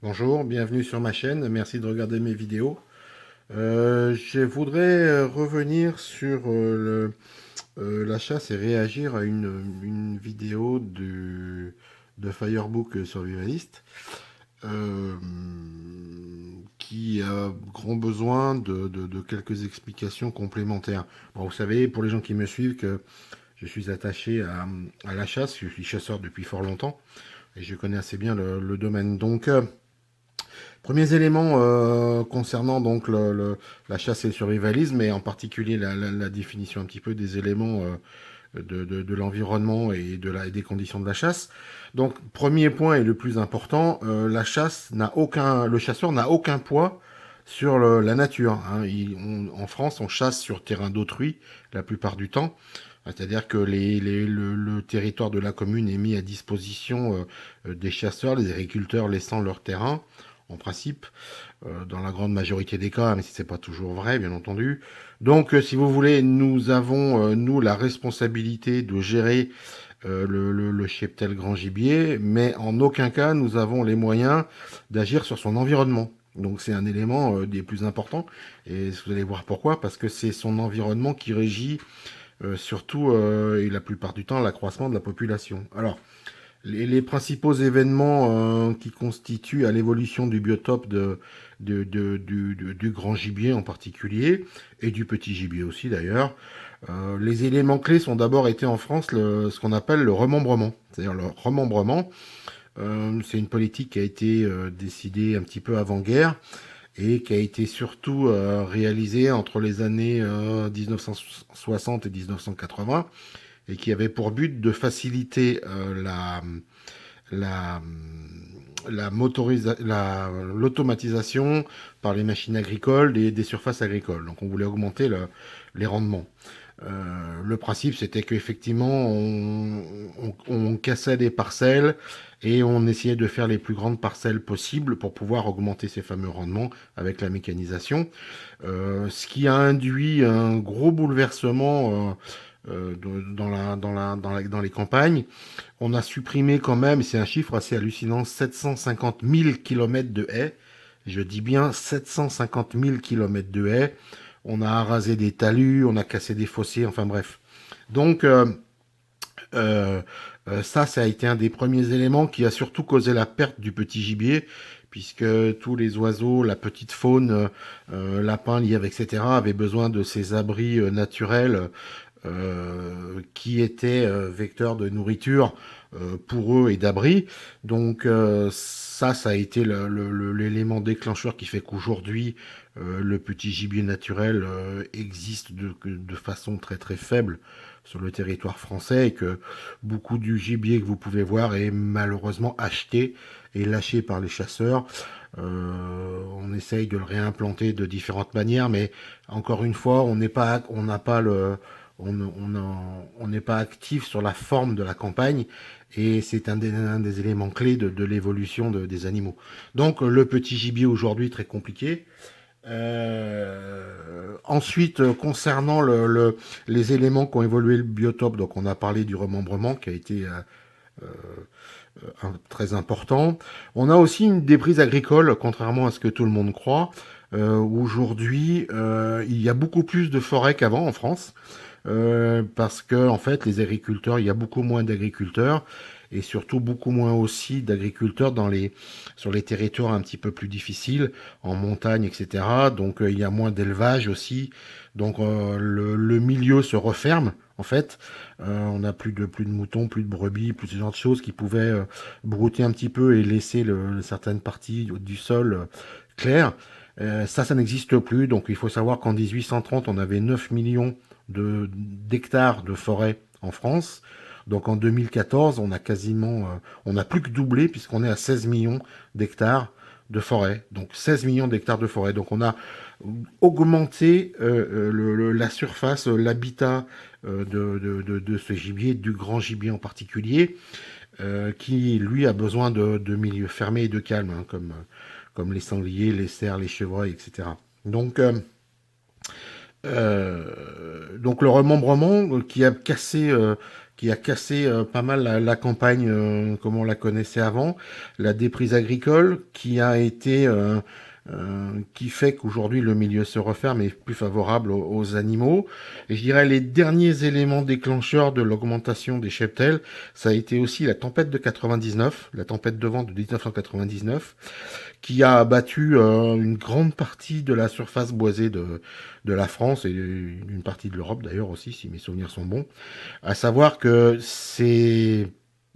Bonjour, bienvenue sur ma chaîne, merci de regarder mes vidéos. Je voudrais revenir sur la chasse et réagir à une vidéo de Firebook Survivalist euh, qui a grand besoin de quelques explications complémentaires. Bon, vous savez, pour les gens qui me suivent, que je suis attaché à la chasse, je suis chasseur depuis fort longtemps et je connais assez bien le domaine. Donc, premiers éléments concernant donc la chasse et le survivalisme, et en particulier la définition un petit peu des éléments de l'environnement et des conditions de la chasse. Donc, premier point et le plus important, le chasseur n'a aucun poids sur la nature. Hein. En France, on chasse sur terrain d'autrui la plupart du temps. C'est-à-dire que le territoire de la commune est mis à disposition des chasseurs, les agriculteurs laissant leur terrain, en principe, dans la grande majorité des cas, mais si c'est pas toujours vrai, bien entendu. Donc, si vous voulez, nous avons, nous, la responsabilité de gérer le cheptel grand gibier, mais en aucun cas, nous avons les moyens d'agir sur son environnement. Donc, c'est un élément des plus importants, et vous allez voir pourquoi, parce que c'est son environnement qui régit surtout, et la plupart du temps, l'accroissement de la population. Alors, les principaux événements qui constituent à l'évolution du biotope du grand gibier en particulier, et du petit gibier aussi d'ailleurs, les éléments clés sont d'abord été en France ce qu'on appelle le remembrement. C'est-à-dire le remembrement, c'est une politique qui a été décidée un petit peu avant-guerre, et qui a été surtout réalisée entre les années 1960 et 1980, et qui avait pour but de faciliter la, l'automatisation par les machines agricoles des surfaces agricoles. Donc on voulait augmenter les rendements. Le principe, c'était qu'effectivement, on cassait des parcelles et on essayait de faire les plus grandes parcelles possibles pour pouvoir augmenter ces fameux rendements avec la mécanisation. Ce qui a induit un gros bouleversement dans les campagnes. On a supprimé quand même, c'est un chiffre assez hallucinant, 750 000 km de haies. Je dis bien 750 000 km de haies. On a rasé des talus, on a cassé des fossés, enfin bref. Donc, euh, ça a été un des premiers éléments qui a surtout causé la perte du petit gibier, puisque tous les oiseaux, la petite faune, lapins, lièvres, etc., avaient besoin de ces abris naturels qui étaient vecteurs de nourriture pour eux et d'abri. Donc ça a été l'élément déclencheur qui fait qu'aujourd'hui, le petit gibier naturel existe de façon très très faible sur le territoire français, et que beaucoup du gibier que vous pouvez voir est malheureusement acheté et lâché par les chasseurs. On essaye de le réimplanter de différentes manières, mais encore une fois, on n'a pas on n'est pas actif sur la forme de la campagne, et c'est un des éléments clés de l'évolution des animaux. Donc le petit gibier aujourd'hui très compliqué. Ensuite, concernant les éléments qui ont évolué le biotope, donc on a parlé du remembrement qui a été très important. On a aussi une déprise agricole, contrairement à ce que tout le monde croit. Aujourd'hui, il y a beaucoup plus de forêts qu'avant en France. Parce que en fait, les agriculteurs, il y a beaucoup moins d'agriculteurs, et surtout beaucoup moins aussi d'agriculteurs sur les territoires un petit peu plus difficiles, en montagne, etc. Donc il y a moins d'élevage aussi. Donc le milieu se referme. En fait, on n'a plus de moutons, plus de brebis, plus ce genre de choses qui pouvaient brouter un petit peu et laisser certaines parties du sol claires. Ça n'existe plus. Donc il faut savoir qu'en 1830, on avait 9 millions d'hectares de forêt en France. Donc en 2014, on a plus que doublé, puisqu'on est à 16 millions d'hectares de forêt. Donc 16 millions d'hectares de forêt. Donc on a augmenté la surface, l'habitat de ce gibier, du grand gibier en particulier, qui lui a besoin de milieux fermés et de calme, hein, comme les sangliers, les cerfs, les chevreuils, etc. Donc le remembrement qui a qui a cassé pas mal la campagne comme on la connaissait avant, la déprise agricole qui a été qui fait qu'aujourd'hui le milieu se referme et est plus favorable aux animaux. Et je dirais les derniers éléments déclencheurs de l'augmentation des cheptels, ça a été aussi la tempête de 99, la tempête de vent de 1999, qui a abattu une grande partie de la surface boisée de la France et une partie de l'Europe d'ailleurs aussi, si mes souvenirs sont bons. À savoir que ces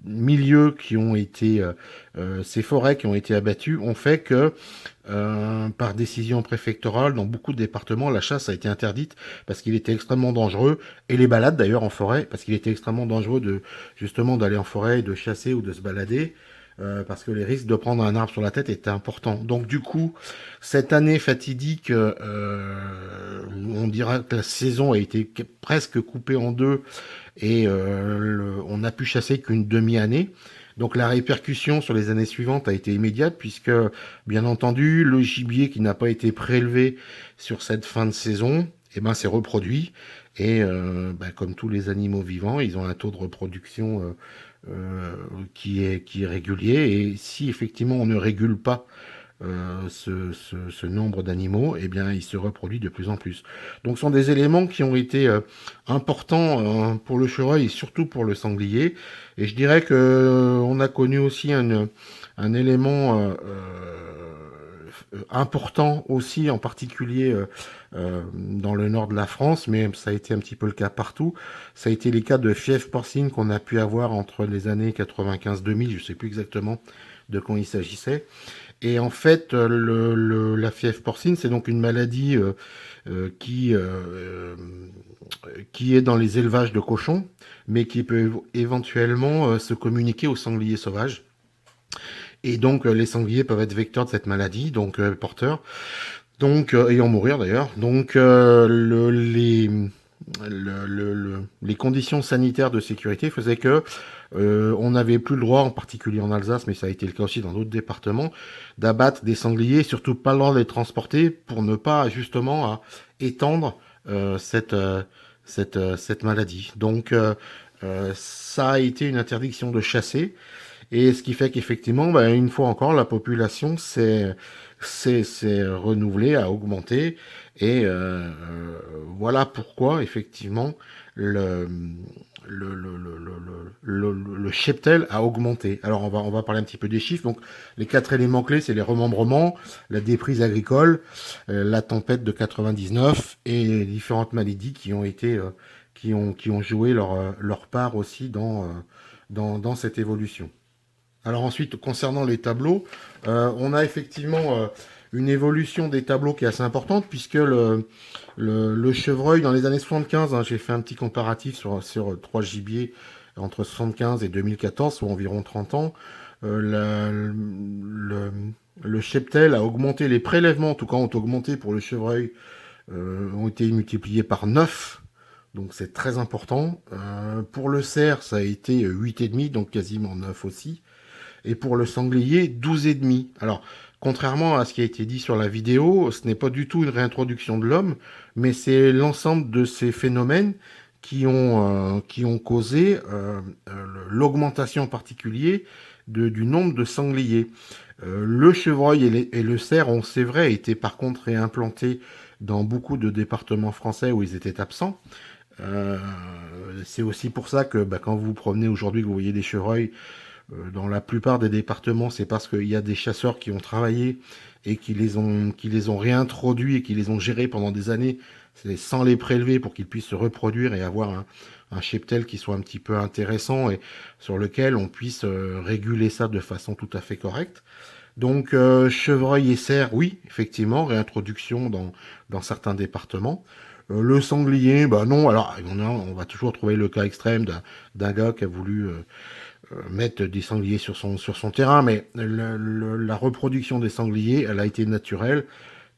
milieux qui ont été, ces forêts qui ont été abattues ont fait que, par décision préfectorale, dans beaucoup de départements, la chasse a été interdite parce qu'il était extrêmement dangereux, et les balades d'ailleurs en forêt, parce qu'il était extrêmement dangereux de justement d'aller en forêt, de chasser ou de se balader. Parce que les risques de prendre un arbre sur la tête étaient importants. Donc du coup, cette année fatidique, on dira que la saison a été presque coupée en deux et on n'a pu chasser qu'une demi-année. Donc la répercussion sur les années suivantes a été immédiate puisque, bien entendu, le gibier qui n'a pas été prélevé sur cette fin de saison, eh ben, s'est reproduit. Et comme tous les animaux vivants, ils ont un taux de reproduction qui est régulier. Et si effectivement on ne régule pas ce nombre d'animaux, eh bien, il se reproduit de plus en plus. Donc, ce sont des éléments qui ont été importants pour le chevreuil et surtout pour le sanglier. Et je dirais que on a connu aussi un élément important aussi, en particulier dans le nord de la France, mais ça a été un petit peu le cas partout. Ça a été les cas de fièvre porcine qu'on a pu avoir entre les années 95-2000, je ne sais plus exactement de quand il s'agissait. Et en fait, la fièvre porcine, c'est donc une maladie qui est dans les élevages de cochons, mais qui peut éventuellement se communiquer aux sangliers sauvages. Et donc, les sangliers peuvent être vecteurs de cette maladie, donc porteurs, donc et en mourir d'ailleurs. Donc, les conditions sanitaires de sécurité faisaient que on n'avait plus le droit, en particulier en Alsace, mais ça a été le cas aussi dans d'autres départements, d'abattre des sangliers, surtout pas le droit de les transporter pour ne pas justement étendre cette maladie. Donc ça a été une interdiction de chasser, et ce qui fait qu'effectivement, une fois encore, la population s'est renouvelée, a augmenté, et voilà pourquoi effectivement le, le cheptel a augmenté. Alors on va parler un petit peu des chiffres. Donc les quatre éléments clés, c'est les remembrements, la déprise agricole, la tempête de 99 et les différentes maladies qui ont été qui ont joué leur part aussi dans cette évolution. Alors ensuite, concernant les tableaux, on a effectivement une évolution des tableaux qui est assez importante, puisque le chevreuil, dans les années 75, j'ai fait un petit comparatif sur 3 gibiers entre 75 et 2014, soit environ 30 ans, le cheptel a augmenté, les prélèvements en tout cas ont augmenté pour le chevreuil, ont été multipliés par 9, donc c'est très important. Pour le cerf, ça a été 8,5, donc quasiment 9 aussi. Et pour le sanglier, 12,5. Alors, contrairement à ce qui a été dit sur la vidéo, ce n'est pas du tout une réintroduction de l'homme, mais c'est l'ensemble de ces phénomènes qui ont causé l'augmentation en particulier du nombre de sangliers. Le chevreuil et le cerf ont, c'est vrai, été par contre réimplantés dans beaucoup de départements français où ils étaient absents. C'est aussi pour ça que quand vous vous promenez aujourd'hui, que vous voyez des chevreuils, dans la plupart des départements, c'est parce qu'il y a des chasseurs qui ont travaillé et qui les ont réintroduits et qui les ont gérés pendant des années, sans les prélever pour qu'ils puissent se reproduire et avoir un cheptel qui soit un petit peu intéressant et sur lequel on puisse réguler ça de façon tout à fait correcte. Donc chevreuil et cerf, oui, effectivement, réintroduction dans certains départements. Le sanglier, non. Alors on va toujours trouver le cas extrême d'un gars qui a voulu mettre des sangliers sur son terrain, mais la reproduction des sangliers, elle a été naturelle,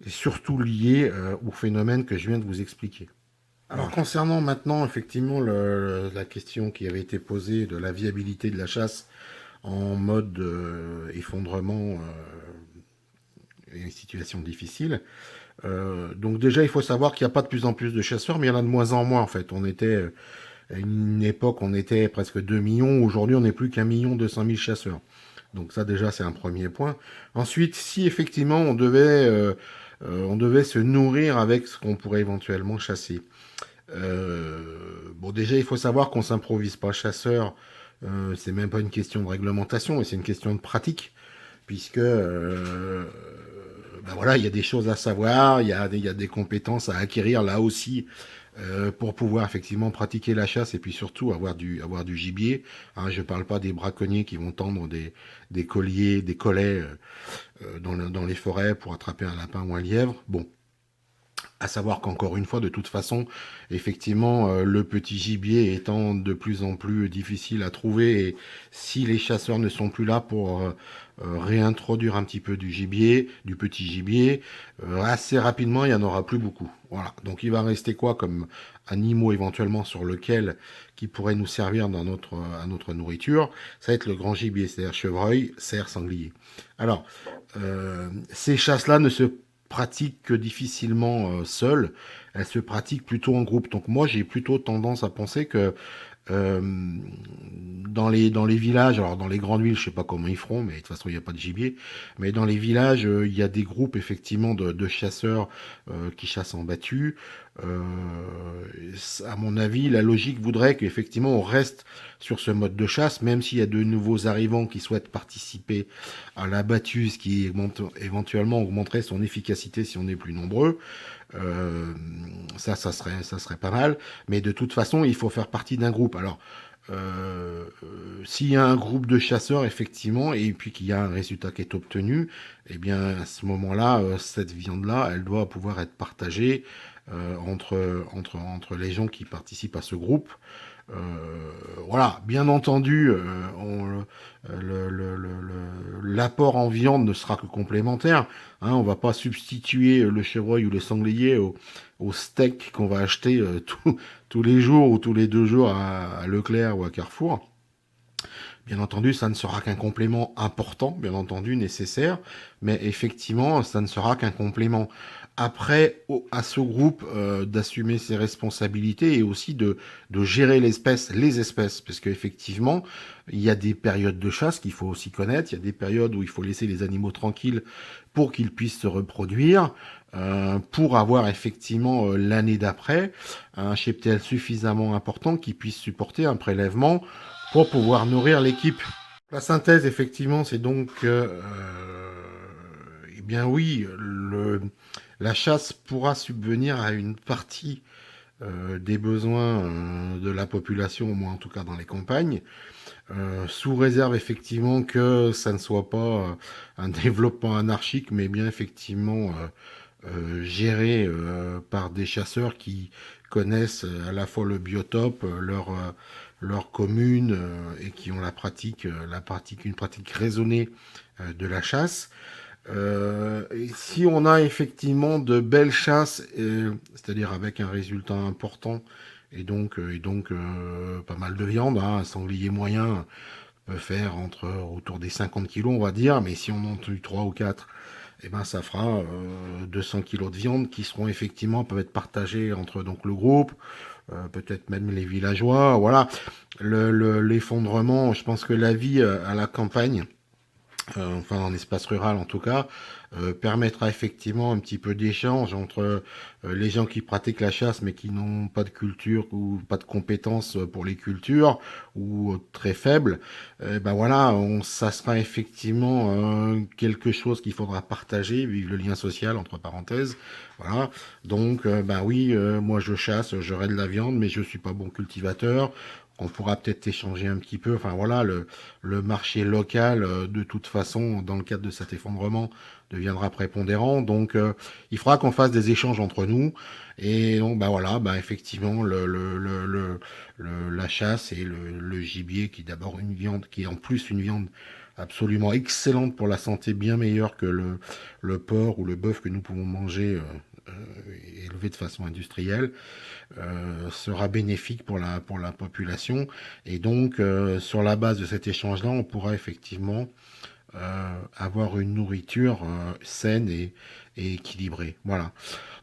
et surtout liée au phénomène que je viens de vous expliquer. Alors concernant maintenant effectivement la question qui avait été posée de la viabilité de la chasse en mode effondrement et une situation difficile, donc déjà il faut savoir qu'il n'y a pas de plus en plus de chasseurs, mais il y en a de moins en moins en fait. On était À une époque, on était presque 2 millions. Aujourd'hui, on n'est plus qu'1 200 000 chasseurs. Donc ça, déjà, c'est un premier point. Ensuite, si effectivement on devait se nourrir avec ce qu'on pourrait éventuellement chasser. Bon, déjà, il faut savoir qu'on s'improvise pas chasseur. C'est même pas une question de réglementation, mais c'est une question de pratique, puisque ben voilà, il y a des choses à savoir, il y a des compétences à acquérir là aussi pour pouvoir effectivement pratiquer la chasse et puis surtout avoir du gibier. Hein, je parle pas des braconniers qui vont tendre des colliers, des collets dans les forêts pour attraper un lapin ou un lièvre. Bon, à savoir qu'encore une fois, de toute façon, effectivement, le petit gibier étant de plus en plus difficile à trouver, et si les chasseurs ne sont plus là pour réintroduire un petit peu du gibier, du petit gibier, assez rapidement, il n'y en aura plus beaucoup. Voilà. Donc il va rester quoi comme animaux éventuellement sur lequel qui pourraient nous servir à notre nourriture? Ça va être le grand gibier, c'est-à-dire chevreuil, cerf, sanglier. Alors, ces chasses-là ne se pratiquent que difficilement seules. Elles se pratiquent plutôt en groupe. Donc moi, j'ai plutôt tendance à penser que euh, dans les villages, alors dans les grandes villes, je sais pas comment ils feront, mais de toute façon il n'y a pas de gibier. Mais dans les villages, il y a des groupes effectivement de chasseurs qui chassent en battu. Euh, à mon avis, la logique voudrait qu'effectivement on reste sur ce mode de chasse, même s'il y a de nouveaux arrivants qui souhaitent participer à la battue, ce qui éventuellement augmenterait son efficacité si on est plus nombreux. Euh, ça serait pas mal. Mais de toute façon, il faut faire partie d'un groupe. Alors, s'il y a un groupe de chasseurs, effectivement, et puis qu'il y a un résultat qui est obtenu, eh bien, à ce moment-là, cette viande-là, elle doit pouvoir être partagée entre les gens qui participent à ce groupe. Voilà, bien entendu, l'apport en viande ne sera que complémentaire. Hein, on va pas substituer le chevreuil ou le sanglier au steak qu'on va acheter tous les jours ou tous les 2 jours à Leclerc ou à Carrefour. Bien entendu, ça ne sera qu'un complément important, bien entendu, nécessaire, mais effectivement, ça ne sera qu'un complément. Après, à ce groupe d'assumer ses responsabilités et aussi de gérer les espèces, parce qu'effectivement, il y a des périodes de chasse qu'il faut aussi connaître, il y a des périodes où il faut laisser les animaux tranquilles pour qu'ils puissent se reproduire, pour avoir effectivement l'année d'après un cheptel suffisamment important qui puisse supporter un prélèvement pour pouvoir nourrir l'équipe. La synthèse, effectivement, c'est donc, eh bien oui, la chasse pourra subvenir à une partie des besoins de la population, au moins en tout cas dans les campagnes, sous réserve effectivement que ça ne soit pas un développement anarchique, mais bien effectivement géré par des chasseurs qui connaissent à la fois le biotope, leur commune et qui ont une pratique raisonnée de la chasse. Et si on a effectivement de belles chasses, c'est-à-dire avec un résultat important et donc pas mal de viande, hein, un sanglier moyen peut faire autour des 50 kilos, on va dire, mais si on en tue 3 ou 4, eh ben, ça fera 200 kilos de viande qui seront effectivement, peuvent être partagés entre donc, le groupe, peut-être même les villageois. Voilà, l'effondrement, je pense que la vie à la campagne, enfin en espace rural en tout cas, permettra effectivement un petit peu d'échange entre les gens qui pratiquent la chasse mais qui n'ont pas de culture ou pas de compétences pour les cultures ou très faibles. Ben voilà, ça sera effectivement quelque chose qu'il faudra partager, vivre le lien social entre parenthèses. Voilà. Donc ben oui, moi je chasse, j'aurai de la viande, mais je suis pas bon cultivateur. On pourra peut-être échanger un petit peu. Enfin voilà, le marché local, de toute façon, dans le cadre de cet effondrement, deviendra prépondérant. Donc, il faudra qu'on fasse des échanges entre nous. Et donc, bah voilà, bah effectivement, la chasse et le gibier, qui est d'abord une viande, qui est en plus une viande absolument excellente pour la santé, bien meilleure que le porc ou le bœuf que nous pouvons manger élevé de façon industrielle, sera bénéfique pour la population. Et donc, sur la base de cet échange-là, on pourra effectivement avoir une nourriture saine et équilibrée. Voilà.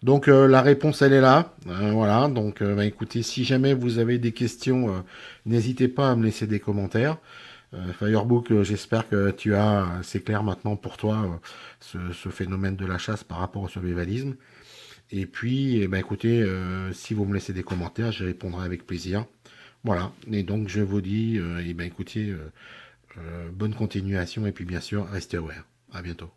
Donc la réponse elle est là. Voilà. Donc bah, écoutez, si jamais vous avez des questions, n'hésitez pas à me laisser des commentaires. Firebook, j'espère que tu as, c'est clair maintenant pour toi, ce phénomène de la chasse par rapport au survivalisme. Et puis, eh ben, écoutez, si vous me laissez des commentaires, je répondrai avec plaisir. Voilà. Et donc je vous dis, eh ben, écoutez, bonne continuation et puis bien sûr, restez aware. À bientôt.